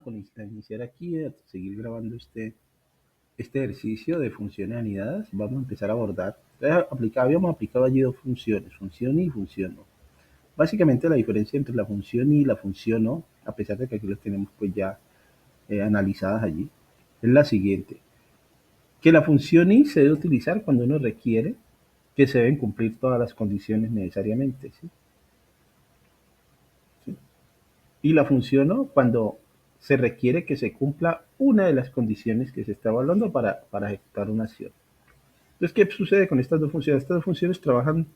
Con iniciar aquí a seguir grabando este ejercicio de funciones anidadas, vamos a empezar a abordar. Habíamos aplicado allí dos funciones, función y función no. Básicamente la diferencia entre la función y la función no, a pesar de que aquí las tenemos pues ya analizadas allí, es la siguiente, que la función y se debe utilizar cuando uno requiere que se deben cumplir todas las condiciones necesariamente, ¿sí? ¿Sí? Y la función no cuando se requiere que se cumpla una de las condiciones que se está evaluando para ejecutar una acción. Entonces, ¿qué sucede con estas dos funciones? Estas dos funciones trabajan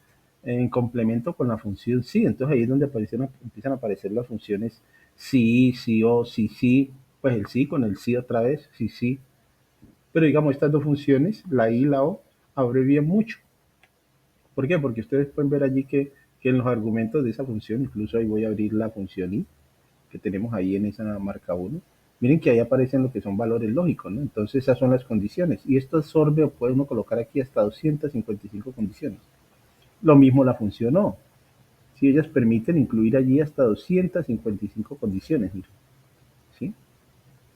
en complemento con la función sí. Entonces ahí es donde empiezan a aparecer las funciones sí, sí o sí, sí. Pues el sí con el sí otra vez, sí, sí. Pero digamos, estas dos funciones, la i y la o, abrevian mucho. ¿Por qué? Porque ustedes pueden ver allí que en los argumentos de esa función, incluso ahí voy a abrir la función i, que tenemos ahí en esa marca uno. Miren que ahí aparecen lo que son valores lógicos, ¿no? Entonces esas son las condiciones. Y esto absorbe o puede uno colocar aquí hasta 255 condiciones. Lo mismo la función O. Si ellas permiten incluir allí hasta 255 condiciones, miren. ¿Sí?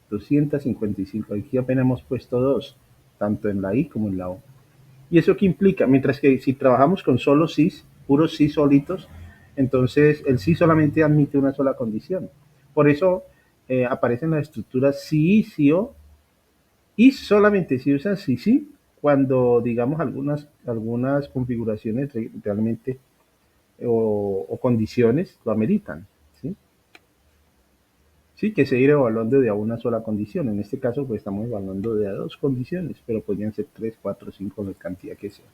255. Aquí apenas hemos puesto dos, tanto en la I como en la O. ¿Y eso qué implica? Mientras que si trabajamos con solo sís, puros sí solitos, entonces el sí solamente admite una sola condición. Por eso aparecen las estructuras sí, sí o, y solamente se usa sí, sí, cuando digamos algunas configuraciones realmente o condiciones lo ameritan. ¿Sí? Sí, que se irá evaluando de a una sola condición. En este caso, pues estamos evaluando de a dos condiciones, pero podrían ser tres, cuatro, cinco, la cantidad que sea.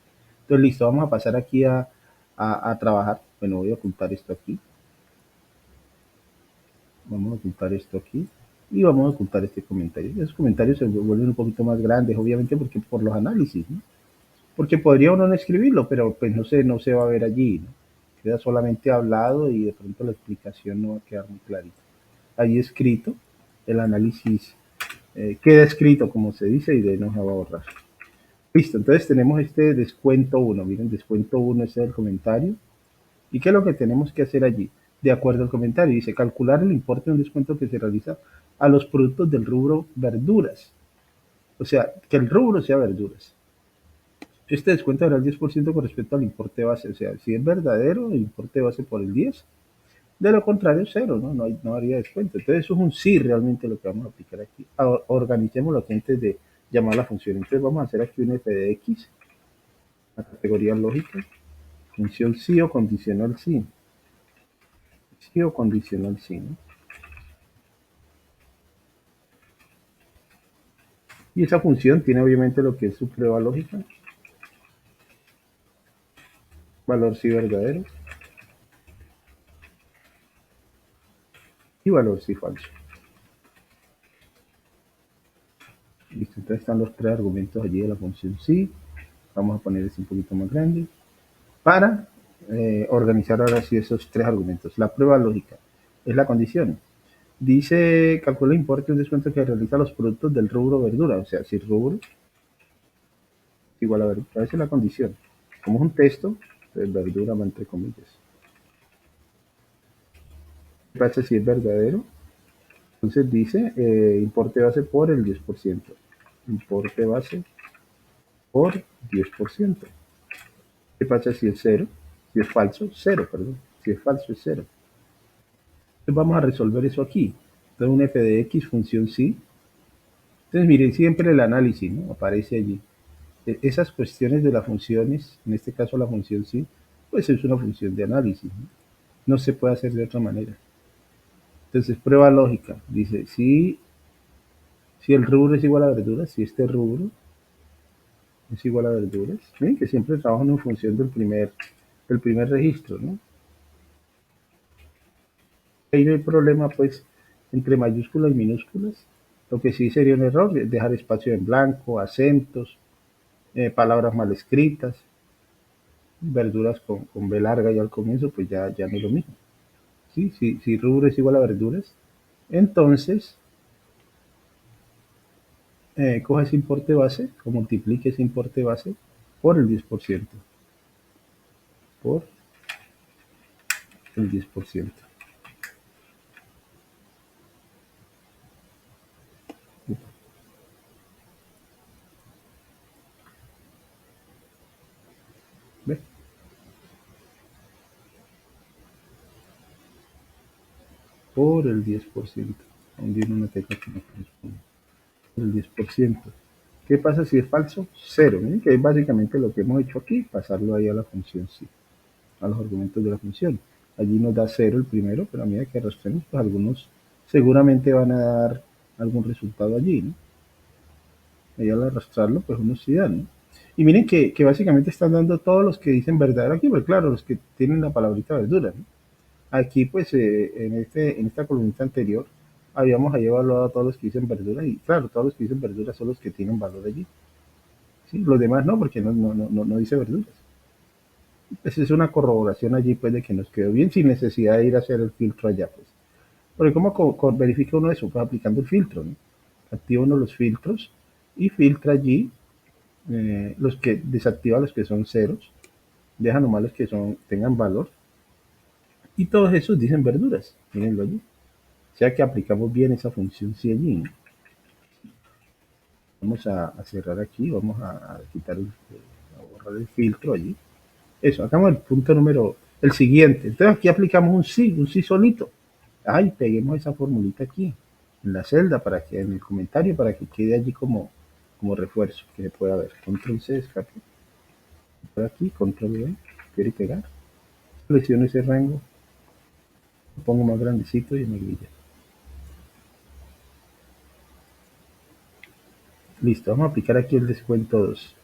Entonces, listo, vamos a pasar aquí a trabajar. Bueno, voy a ocultar esto aquí. Vamos a ocultar esto aquí. Y vamos a ocultar este comentario. Esos comentarios se vuelven un poquito más grandes, obviamente, porque por los análisis, ¿no? Porque podría uno no escribirlo, pero pues no se va a ver allí, ¿no? Queda solamente hablado y de pronto la explicación no va a quedar muy clarita. Ahí escrito, el análisis queda escrito como se dice y de no se va a borrar. Listo, entonces tenemos este descuento uno. Miren, descuento uno es el comentario. ¿Y qué es lo que tenemos que hacer allí? De acuerdo al comentario, dice calcular el importe de un descuento que se realiza a los productos del rubro verduras. O sea, que el rubro sea verduras. Este descuento hará el 10% con respecto al importe base. O sea, si es verdadero, el importe base por el 10. De lo contrario, cero, ¿no? No haría descuento. Entonces, eso es un sí realmente lo que vamos a aplicar aquí. Organicémoslo aquí antes de llamar a la función. Entonces, vamos a hacer aquí un f de x, la categoría lógica, función sí o condicional sí. Sí o condicional sí, ¿no? Y esa función tiene obviamente lo que es su prueba lógica, valor sí verdadero y valor sí falso. Listo, entonces están los tres argumentos allí de la función sí. Vamos a poner este un poquito más grande para organizar ahora sí esos tres argumentos. La prueba lógica es la condición. Dice, calcula el importe de un descuento que realiza los productos del rubro verdura. O sea, si rubro igual a verdura, esa es la condición. Como es un texto, entonces verdura va entre comillas. ¿Qué pasa si es verdadero? Entonces dice importe base por el 10%. Importe base por 10%. ¿Qué pasa si es cero? Si es falso, cero, perdón. Si es falso, es cero. Entonces vamos a resolver eso aquí. Entonces un f de x función sí. Entonces miren siempre el análisis, ¿no? Aparece allí. Esas cuestiones de las funciones, en este caso la función sí, pues es una función de análisis, ¿no? No se puede hacer de otra manera. Entonces prueba lógica. Dice, si el rubro es igual a verduras, si este rubro es igual a verduras, ¿sí? Que siempre trabajan en función del primer registro, ¿no? Ahí no hay problema, pues, entre mayúsculas y minúsculas. Lo que sí sería un error es dejar espacio en blanco, acentos, palabras mal escritas, verduras con B larga y al comienzo, pues ya no es lo mismo. ¿Sí? Si rubro es igual a verduras, entonces coja ese importe base o multiplique ese importe base por el 10%. Por el 10%. ¿Ve? Por el 10%. Hundir una tecla que no corresponde. Por el 10%. ¿Qué pasa si es falso? Cero. ¿Miren? Que es básicamente lo que hemos hecho aquí, pasarlo ahí a la función sí, a los argumentos de la función. Allí nos da cero el primero, pero a medida que arrastremos, pues algunos seguramente van a dar algún resultado allí, ¿no? Y al arrastrarlo, pues unos sí dan, ¿no? Y miren que básicamente están dando todos los que dicen verdadero aquí, porque claro, los que tienen la palabrita verdura, ¿no? Aquí, pues, en esta columnita anterior, habíamos ahí evaluado a todos los que dicen verdura, y claro, todos los que dicen verdura son los que tienen valor allí. ¿Sí? Los demás no, porque no dice verduras. Esa es una corroboración allí, pues, de que nos quedó bien sin necesidad de ir a hacer el filtro allá, pues. Porque ¿cómo verifica uno eso? Pues aplicando el filtro, ¿no? Activa uno los filtros y filtra allí los que desactiva los que son ceros, deja nomás los que tengan valor y todos esos dicen verduras, mírenlo allí. O sea que aplicamos bien esa función si allí, ¿no? Vamos a cerrar aquí, vamos a quitar, a borrar el filtro allí. Eso, hagamos el punto número, el siguiente. Entonces aquí aplicamos un sí solito. Ay, peguemos esa formulita aquí, en la celda, para que en el comentario, para que quede allí como refuerzo, que se pueda ver. Control C, escape. Por aquí, control V, quiero pegar. Selecciono ese rango, lo pongo más grandecito y en negrilla. Listo, vamos a aplicar aquí el descuento 2.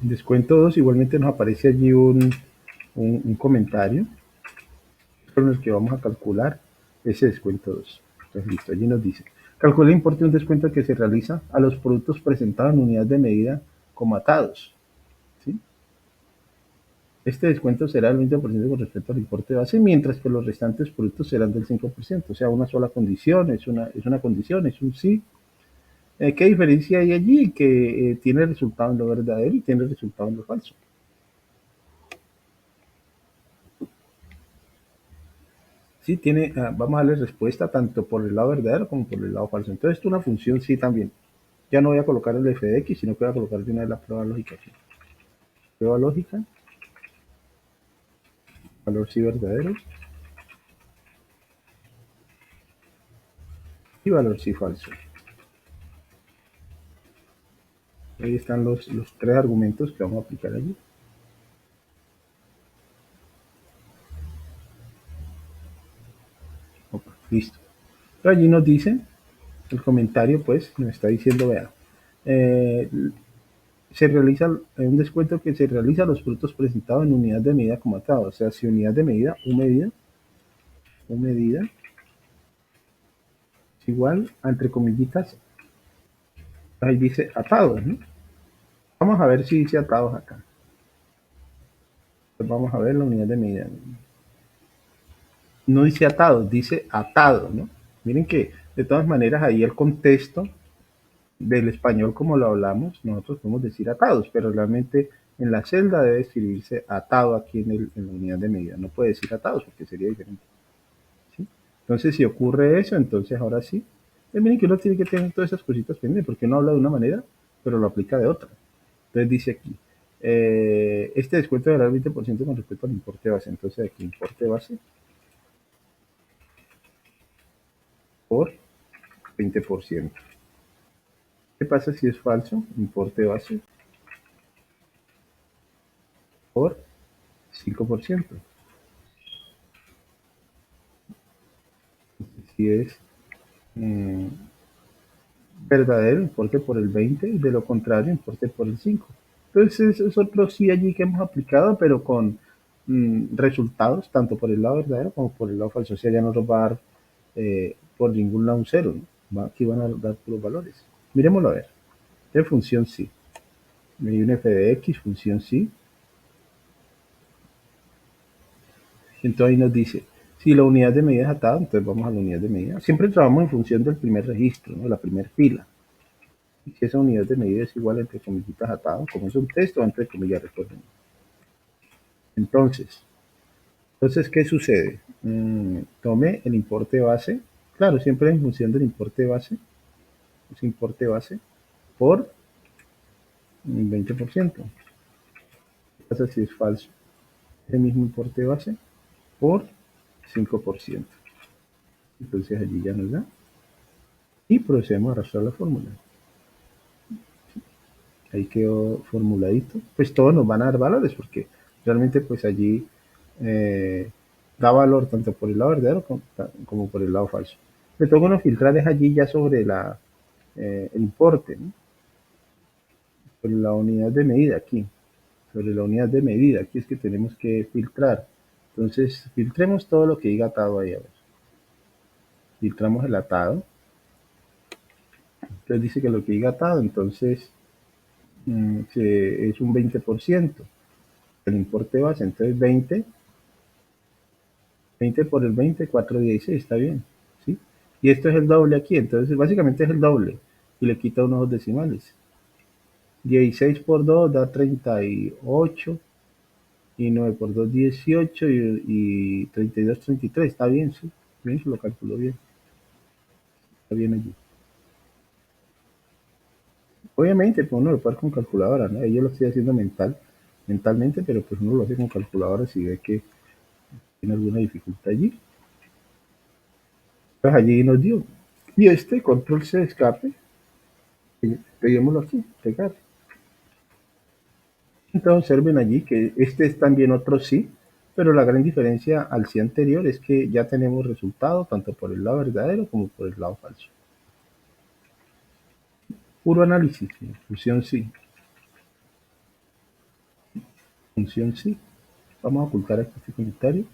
Descuento 2, igualmente nos aparece allí un comentario con el que vamos a calcular ese descuento 2. Entonces, listo, allí nos dice, calcula el importe de un descuento que se realiza a los productos presentados en unidades de medida como atados. ¿Sí? Este descuento será del 20% con respecto al importe base, mientras que los restantes productos serán del 5%. O sea, una sola condición, es una condición, es un sí. ¿Qué diferencia hay allí? Que tiene resultado en lo verdadero y tiene resultado en lo falso. Sí, vamos a darle respuesta tanto por el lado verdadero como por el lado falso. Entonces, esto es una función sí también. Ya no voy a colocar el f de x, sino que voy a colocar de una de la prueba lógica aquí. Prueba lógica, valor sí verdadero y valor sí falso. Ahí están los tres argumentos que vamos a aplicar allí. Opa, listo. Pero allí nos dice, el comentario pues nos está diciendo, vea, eh, se realiza un descuento que se realiza a los productos presentados en unidad de medida como atado. O sea, si unidad de medida, un medida es igual a, entre comillitas, ahí dice atados, ¿no? Vamos a ver si dice atados acá. Pues vamos a ver la unidad de medida. No dice atados, dice atado, ¿no? Miren que de todas maneras ahí el contexto del español como lo hablamos, nosotros podemos decir atados, pero realmente en la celda debe escribirse atado aquí en la unidad de medida. No puede decir atados porque sería diferente. ¿Sí? Entonces, si ocurre eso, entonces ahora sí. Miren que uno tiene que tener todas esas cositas pendientes, porque uno habla de una manera, pero lo aplica de otra. Entonces dice aquí, este descuento dará el 20% con respecto al importe base. Entonces aquí importe base por 20%. ¿Qué pasa si es falso? Importe base por 5%. Si es mm, verdadero, importe por el 20, y de lo contrario, importe por el 5. Entonces, es otro sí allí que hemos aplicado, pero con resultados tanto por el lado verdadero como por el lado falso. O sea, ya no nos va a dar por ningún lado un cero, ¿no? Aquí van a dar los valores. Miremoslo a ver. De función sí. Me dio un f de x, función sí. Entonces ahí nos dice, si la unidad de medida es atada, entonces vamos a la unidad de medida. Siempre trabajamos en función del primer registro, ¿no? La primera fila. Y si esa unidad de medida es igual entre comillitas atado, como es un texto, entre comillas, recuerden. Entonces, Entonces, ¿qué sucede? Tome el importe base, claro, siempre en función del importe base, es importe base por un 20%. ¿Qué pasa si es falso? El mismo importe base por 5%. Entonces allí ya nos da y procedemos a arrastrar la fórmula. Ahí quedó formuladito. Pues todos nos van a dar valores porque realmente pues allí eh, da valor tanto por el lado verdadero como por el lado falso. Le toca uno filtrar es allí ya sobre el importe, ¿no? Sobre la unidad de medida aquí. Sobre la unidad de medida. Aquí es que tenemos que filtrar. Entonces filtremos todo lo que diga atado ahí. A ver. Filtramos el atado. Entonces dice que lo que diga atado, entonces es un 20% el importe base, entonces 20 por el 20, 416, está bien, ¿sí? Y esto es el doble aquí, entonces básicamente es el doble, y le quita unos decimales. 16 por 2 da 38, y 9 por 2, 18, y 32, 33, está bien, sí, bien, se lo calculó bien, está bien allí. Obviamente, pues uno lo puede hacer con calculadora, ¿no? Yo lo estoy haciendo mentalmente, pero pues uno lo hace con calculadora si ve que tiene alguna dificultad allí. Pues allí nos dio. Y este control C de escape, peguémoslo aquí, pegar. Entonces observen allí que este es también otro sí, pero la gran diferencia al sí anterior es que ya tenemos resultado tanto por el lado verdadero como por el lado falso. Puro análisis, ¿sí? Función sí, función sí. Vamos a ocultar aquí este comentario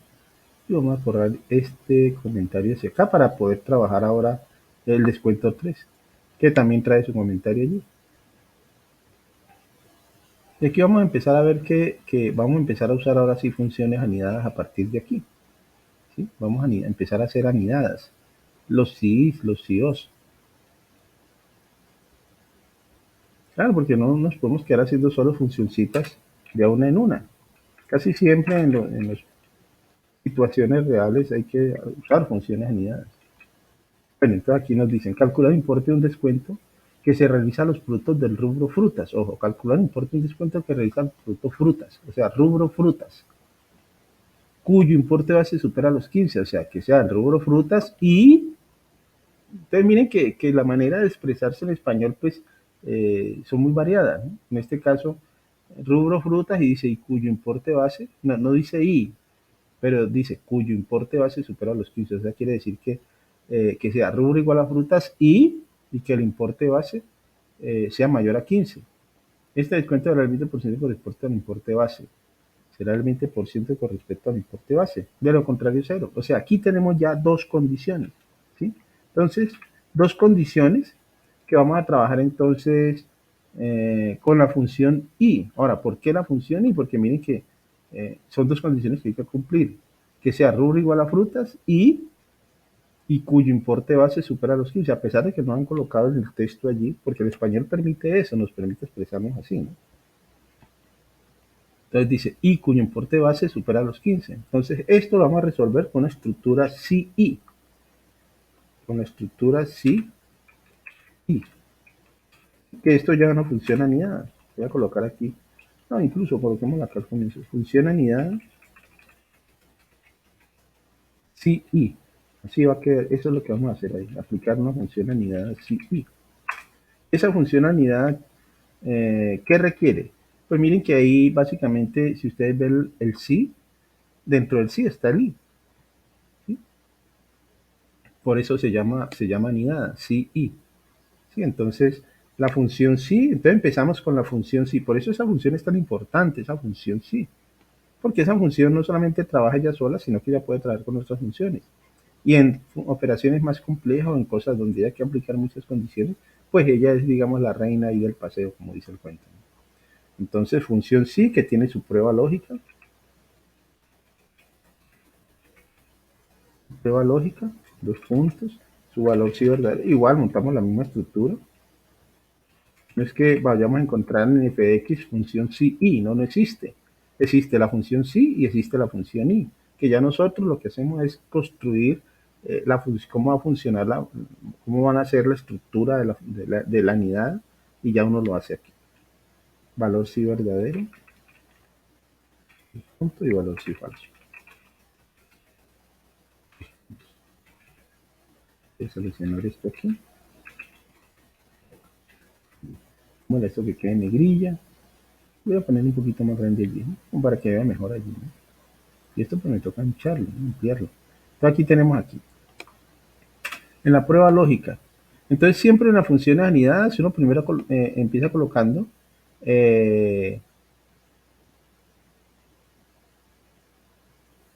y vamos a borrar este comentario hacia acá para poder trabajar ahora el descuento 3, que también trae su comentario allí. Y aquí vamos a empezar a ver que vamos a empezar a usar ahora sí funciones anidadas a partir de aquí. ¿Sí? Vamos a empezar a hacer anidadas. Los sí's, los síos. Claro, porque no nos podemos quedar haciendo solo funcioncitas de una en una. Casi siempre en las situaciones reales hay que usar funciones anidadas. Bueno, entonces aquí nos dicen calcular el importe de un descuento que se realiza a los productos del rubro frutas. Ojo, calcular el importe de un descuento que realiza los productos frutas, o sea, rubro frutas, cuyo importe base supera los 15, o sea, que sea el rubro frutas y entonces miren que la manera de expresarse en español pues son muy variadas, ¿no? En este caso, rubro frutas y dice y cuyo importe base, no dice y, pero dice cuyo importe base supera los 15, o sea, quiere decir que sea rubro igual a frutas y que el importe base sea mayor a 15. Este descuento del 20% con respecto al importe base será el 20% con respecto al importe base. De lo contrario, cero. O sea, aquí tenemos ya dos condiciones. ¿Sí? Entonces, dos condiciones que vamos a trabajar entonces con la función i. Ahora, ¿por qué la función i? Porque miren que son dos condiciones que hay que cumplir. Que sea rubro igual a frutas y cuyo importe base supera los 15, a pesar de que no han colocado en el texto allí, porque el español permite eso, nos permite expresarnos así, ¿no? Entonces dice y cuyo importe base supera los 15. Entonces esto lo vamos a resolver con la estructura CI. Con la estructura CI. Que esto ya no funciona ni nada. Voy a colocar aquí. No, incluso coloquemos acá al comienzo. Funciona ni nada. CI. Así va a quedar. Eso es lo que vamos a hacer ahí. Aplicar una función anidada CI. Esa función anidada, ¿qué requiere? Pues miren que ahí básicamente, si ustedes ven el sí, dentro del sí está el i. ¿Sí? Por eso se llama anidada, sí, i. ¿Sí? Entonces, la función sí, entonces empezamos con la función sí. Por eso esa función es tan importante, esa función sí. Porque esa función no solamente trabaja ella sola, sino que ella puede trabajar con otras funciones. Y en operaciones más complejas o en cosas donde hay que aplicar muchas condiciones, pues ella es, digamos, la reina ahí del paseo, como dice el cuento. Entonces, función sí, que tiene su prueba lógica. Prueba lógica, dos puntos, su valor sí verdadero. Igual montamos la misma estructura. No es que vayamos a encontrar en fx función sí y, no existe. Existe la función sí y existe la función i, que ya nosotros lo que hacemos es construir cómo va a funcionar, cómo van a ser la estructura de la unidad, y ya uno lo hace aquí. Valor sí verdadero, punto, y valor sí falso. Voy a seleccionar esto aquí. Bueno, esto que quede en negrilla. Voy a poner un poquito más grande allí, ¿no? Para que vea mejor allí, ¿no? Y esto pues me toca hincharlo, ¿no? Ampliarlo. Entonces aquí tenemos aquí, en la prueba lógica. Entonces siempre en las funciones anidadas, si uno primero empieza colocando eh,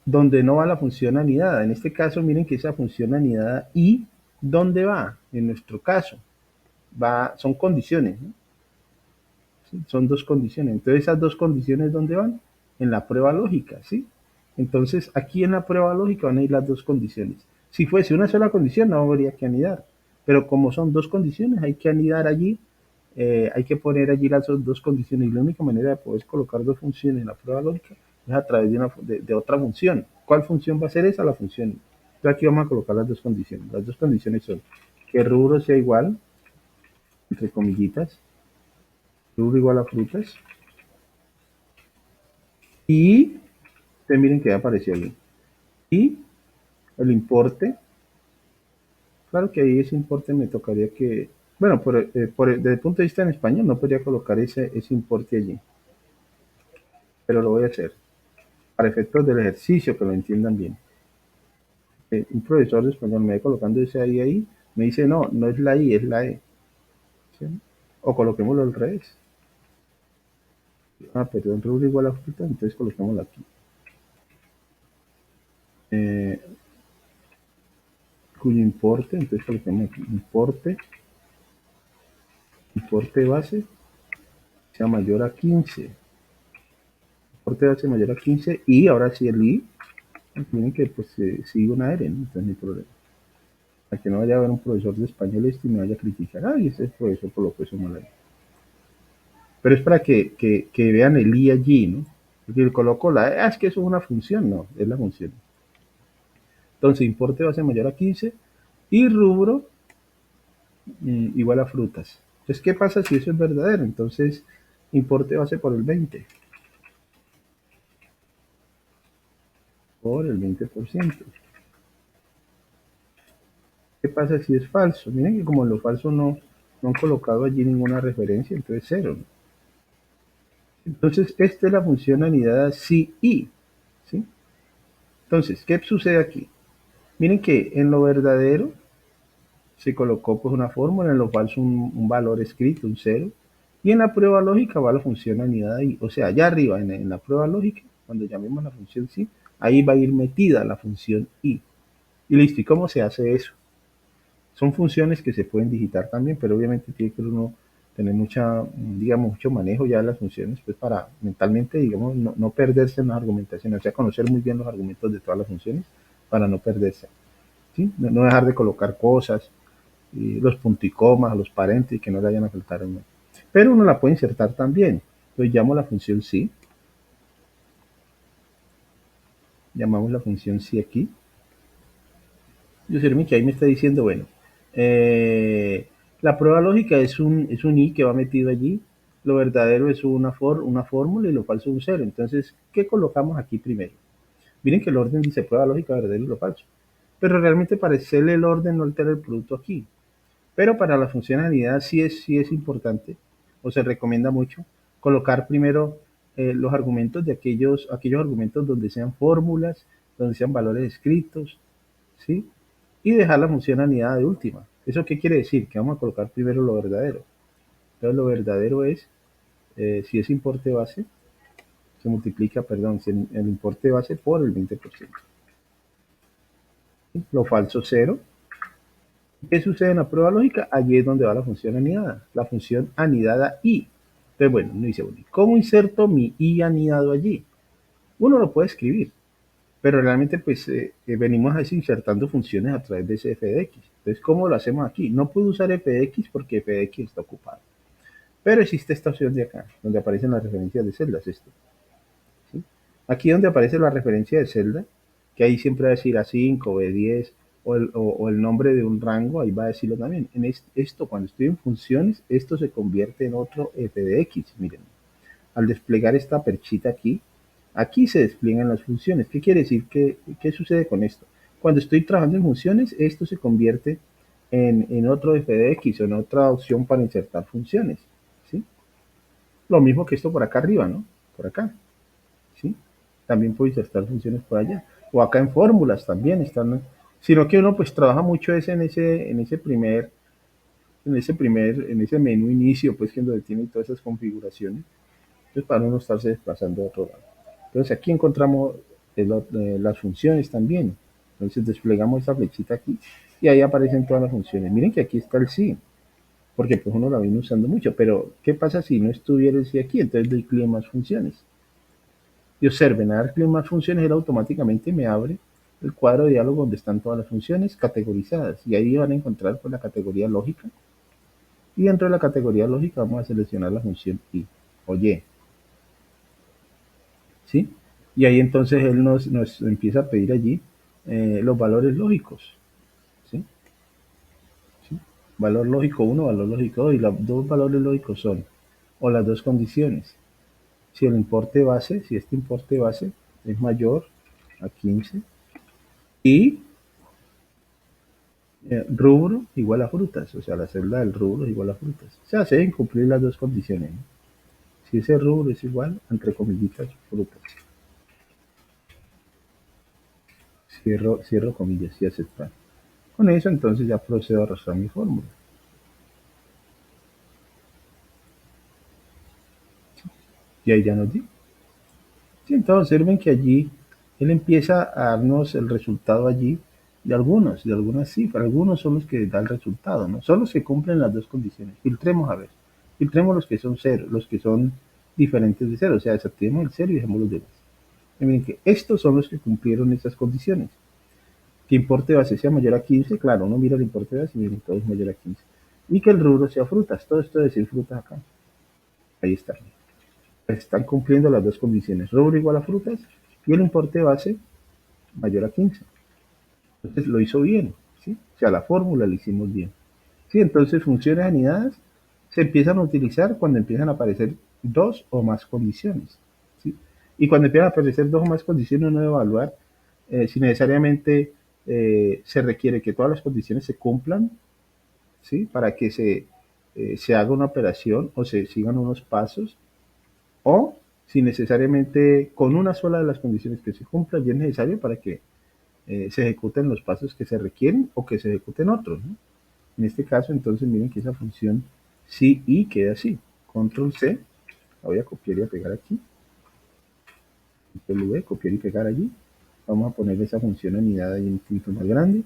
donde no va la función anidada. En este caso, miren que esa función anidada y ¿dónde va? En nuestro caso, son condiciones, ¿no? ¿Sí? Son dos condiciones. Entonces, esas dos condiciones, ¿dónde van? En la prueba lógica, ¿sí? Entonces, aquí en la prueba lógica van a ir las dos condiciones. Si fuese una sola condición, no habría que anidar. Pero como son dos condiciones, hay que anidar allí, hay que poner allí las dos condiciones. Y la única manera de poder colocar dos funciones en la prueba lógica es a través de otra función. ¿Cuál función va a ser esa? La función. Entonces, aquí vamos a colocar las dos condiciones. Las dos condiciones son que el rubro sea igual, entre comillitas, rubro igual a frutas, y ustedes miren que ya apareció ahí. Y el importe, claro que ahí ese importe me tocaría que, bueno, desde el punto de vista en español no podría colocar ese importe allí, pero lo voy a hacer para efectos del ejercicio, que lo entiendan bien. Un profesor de español me va colocando ese ahí, me dice, no, no es la I, es la E. ¿Sí? O coloquémoslo al revés. Ah, perdón, rubro igual a fruta, entonces coloquémoslo aquí. Eh, cuyo importe, entonces coloquemos aquí, importe base sea mayor a 15. Importe base mayor a 15, y ahora sí el I, miren que pues sigue una R, ¿no? Entonces no hay problema. Para que no vaya a haber un profesor de español y me vaya a criticar, ay, ese profesor colocó eso mal ahí. Pero es para que vean el I allí, ¿no? Porque le coloco la E, es que eso es una función, no, es la función. Entonces, importe base mayor a 15 y rubro igual a frutas. Entonces, ¿qué pasa si eso es verdadero? Entonces, importe base por el 20. Por el 20%. ¿Qué pasa si es falso? Miren que como en lo falso no han colocado allí ninguna referencia, entonces cero, ¿no? Entonces, esta es la función anidada sí y. ¿Sí? Entonces, ¿qué sucede aquí? Miren que en lo verdadero se colocó pues una fórmula, en lo falso un valor escrito, un cero, y en la prueba lógica va la función anidada y, o sea, allá arriba en la prueba lógica, cuando llamemos la función sí, ahí va a ir metida la función y. Y listo, ¿y cómo se hace eso? Son funciones que se pueden digitar también, pero obviamente tiene que uno tener digamos, mucho manejo ya de las funciones, pues para mentalmente, digamos, no perderse en las argumentaciones, o sea, conocer muy bien los argumentos de todas las funciones para no perderse, ¿sí? No dejar de colocar cosas, y los punticomas, los paréntesis, que no le vayan a faltar uno. Pero uno la puede insertar también. Entonces llamo la función sí, llamamos la función sí aquí. Yo sé que ahí me está diciendo, bueno, eh, la prueba lógica es un i que va metido allí, lo verdadero es una fórmula y lo falso es un cero. Entonces, ¿qué colocamos aquí primero? Miren que el orden dice prueba lógica, verdadero y lo falso. Pero realmente para hacerle el orden no altera el producto aquí. Pero para la funcionalidad sí es importante, o se recomienda mucho, colocar primero los argumentos de aquellos argumentos donde sean fórmulas, donde sean valores escritos, ¿sí? Y dejar la función anidada de última. ¿Eso qué quiere decir? Que vamos a colocar primero lo verdadero. Entonces lo verdadero es, si es importe base, se multiplica, perdón, el importe base por el 20%. ¿Sí? Lo falso cero. ¿Qué sucede en la prueba lógica? Allí es donde va la función anidada, la función anidada i. Entonces, bueno, uno dice, bueno, ¿cómo inserto mi i anidado allí? Uno lo puede escribir, pero realmente pues venimos así insertando funciones a través de ese f de x. Entonces, ¿cómo lo hacemos aquí? No puedo usar f de x porque f de x está ocupado. Pero existe esta opción de acá, donde aparecen las referencias de celdas. ¿Sí? Aquí donde aparece la referencia de celda, que ahí siempre va a decir A5, B10, o el nombre de un rango, ahí va a decirlo también. Esto, cuando estoy en funciones, esto se convierte en otro f de x. Miren, al desplegar esta perchita aquí, aquí se despliegan las funciones. ¿Qué quiere decir? ¿Qué sucede con esto? Cuando estoy trabajando en funciones, esto se convierte en otro f de x o en otra opción para insertar funciones. ¿Sí? Lo mismo que esto por acá arriba, ¿no? Por acá. ¿Sí? También puedo insertar funciones por allá. O acá en fórmulas también están, ¿no? Sino que uno pues trabaja mucho en ese menú inicio, pues que es donde tiene todas esas configuraciones. Entonces para no estarse desplazando a otro lado. Entonces aquí encontramos las funciones también. Entonces desplegamos esta flechita aquí y ahí aparecen todas las funciones. Miren que aquí está el sí, porque pues uno la viene usando mucho, pero ¿qué pasa si no estuviera el sí aquí? Entonces doy clic en más funciones. Y observen, a dar clic en más funciones, él automáticamente me abre el cuadro de diálogo donde están todas las funciones categorizadas. Y ahí van a encontrar pues, la categoría lógica. Y dentro de la categoría lógica vamos a seleccionar la función y o y. ¿Sí? Y ahí entonces él nos empieza a pedir allí los valores lógicos. ¿Sí? ¿Sí? Valor lógico 1, valor lógico 2. Y los dos valores lógicos son, o las dos condiciones. Si el importe base, si este importe base es mayor a 15 y rubro igual a frutas, o sea, la celda del rubro es igual a frutas. O sea, se deben cumplir las dos condiciones, ¿no? Si ese rubro es igual, entre comillitas, frutas. Cierro comillas y aceptar. Con eso entonces ya procedo a arrastrar mi fórmula. Y ahí ya nos di. Sí, entonces observen que allí él empieza a darnos el resultado allí de algunas cifras. Algunos son los que da el resultado, ¿no? Son los que cumplen las dos condiciones. Filtremos a ver. Filtremos los que son cero, los que son diferentes de cero. O sea, desactivemos el cero y dejemos los demás. Y miren que estos son los que cumplieron esas condiciones. Que importe base sea mayor a 15, claro, uno mira el importe base y miren, todo es mayor a 15. Y que el rubro sea frutas, todo esto de decir frutas acá. Ahí está. Están cumpliendo las dos condiciones, rubro igual a frutas y el importe base mayor a 15. Entonces lo hizo bien, ¿sí? O sea, la fórmula la hicimos bien. Sí, entonces funciones anidadas se empiezan a utilizar cuando empiezan a aparecer dos o más condiciones, ¿sí? Y cuando empiezan a aparecer dos o más condiciones, uno debe evaluar si necesariamente se requiere que todas las condiciones se cumplan, ¿sí? Para que se haga una operación o se sigan unos pasos, o si necesariamente con una sola de las condiciones que se cumpla ya es necesario para que se ejecuten los pasos que se requieren o que se ejecuten otros, ¿no? En este caso, entonces, miren que esa función sí y queda así. Control C, la voy a copiar y a pegar aquí. Control V, copiar y pegar allí. Vamos a poner esa función anidada ahí un poquito más grande,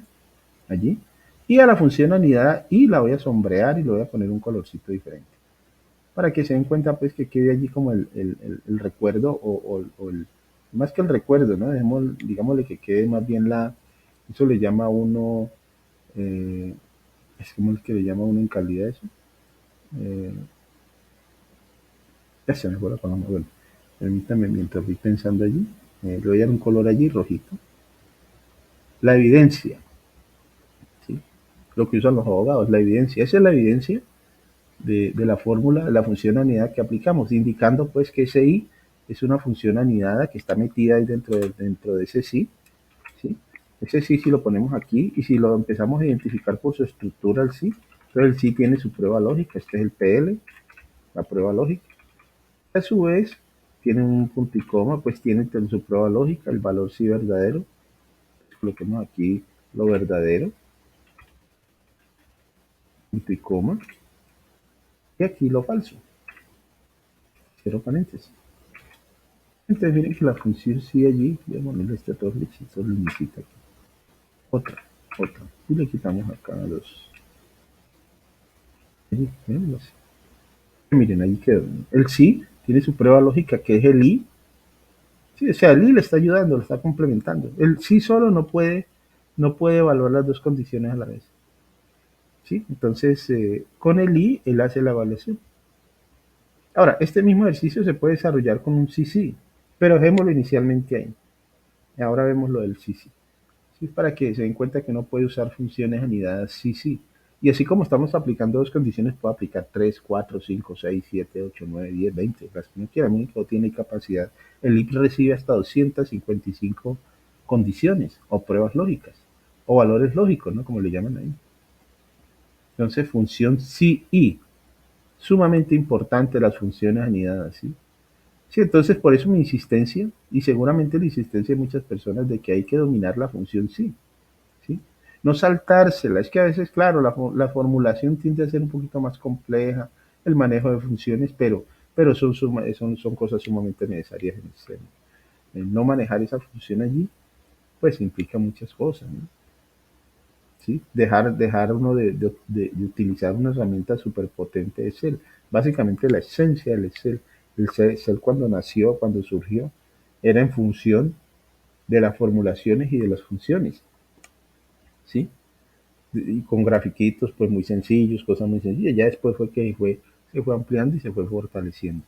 allí. Y a la función anidada y la voy a sombrear y le voy a poner un colorcito diferente. Para que se den cuenta, pues, que quede allí como el recuerdo más que el recuerdo, ¿no? Dejemos, digámosle que quede más bien eso le llama a uno, es como el que le llama a uno en calidad eso. Eh, ya se me fue la palabra, bueno, permítame mientras voy pensando allí, le voy a dar un color allí rojito. La evidencia, ¿sí? Lo que usan los abogados, la evidencia, esa es la evidencia de la fórmula, de la función anidada que aplicamos, indicando pues que ese i es una función anidada que está metida ahí dentro de ese sí, ¿sí? Ese sí, si lo ponemos aquí y si lo empezamos a identificar por su estructura el sí, entonces el sí tiene su prueba lógica, este es el PL, la prueba lógica. A su vez, tiene un punto y coma, pues tiene en su prueba lógica el valor sí verdadero. Coloquemos aquí lo verdadero, punto y coma, y aquí lo falso, cierro paréntesis. Entonces miren que la función sí allí, voy a ponerle este otro flechito, limitita aquí. Otra. Y le quitamos acá los. Allí, miren, ahí quedó. El sí tiene su prueba lógica que es el i. Sí, o sea, el i le está ayudando, lo está complementando. El sí solo no puede evaluar las dos condiciones a la vez. ¿Sí? Entonces, con el i, él hace la evaluación. Ahora, este mismo ejercicio se puede desarrollar con un sí, sí, pero dejémoslo inicialmente ahí. Y ahora vemos lo del sí, sí. Sí, es para que se den cuenta que no puede usar funciones anidadas sí, sí. Y así como estamos aplicando dos condiciones, puedo aplicar 3, 4, 5, 6, 7, 8, 9, 10, 20, las que uno quiera. El único tiene capacidad. El IP recibe hasta 255 condiciones o pruebas lógicas o valores lógicos, ¿no? Como le llaman ahí. Entonces, función sí y. Sumamente importante las funciones anidadas, ¿sí? Sí, entonces por eso mi insistencia, y seguramente la insistencia de muchas personas de que hay que dominar la función sí. ¿Sí? No saltársela. Es que a veces, claro, la formulación tiende a ser un poquito más compleja, el manejo de funciones, pero son cosas sumamente necesarias en el sistema. El no manejar esa función allí, pues implica muchas cosas, ¿no? ¿Sí? Dejar uno de utilizar una herramienta superpotente de Excel. Básicamente la esencia del Excel. El Excel cuando nació, cuando surgió, era en función de las formulaciones y de las funciones. ¿Sí? Y con grafiquitos pues muy sencillos, cosas muy sencillas. Ya después se fue ampliando y se fue fortaleciendo.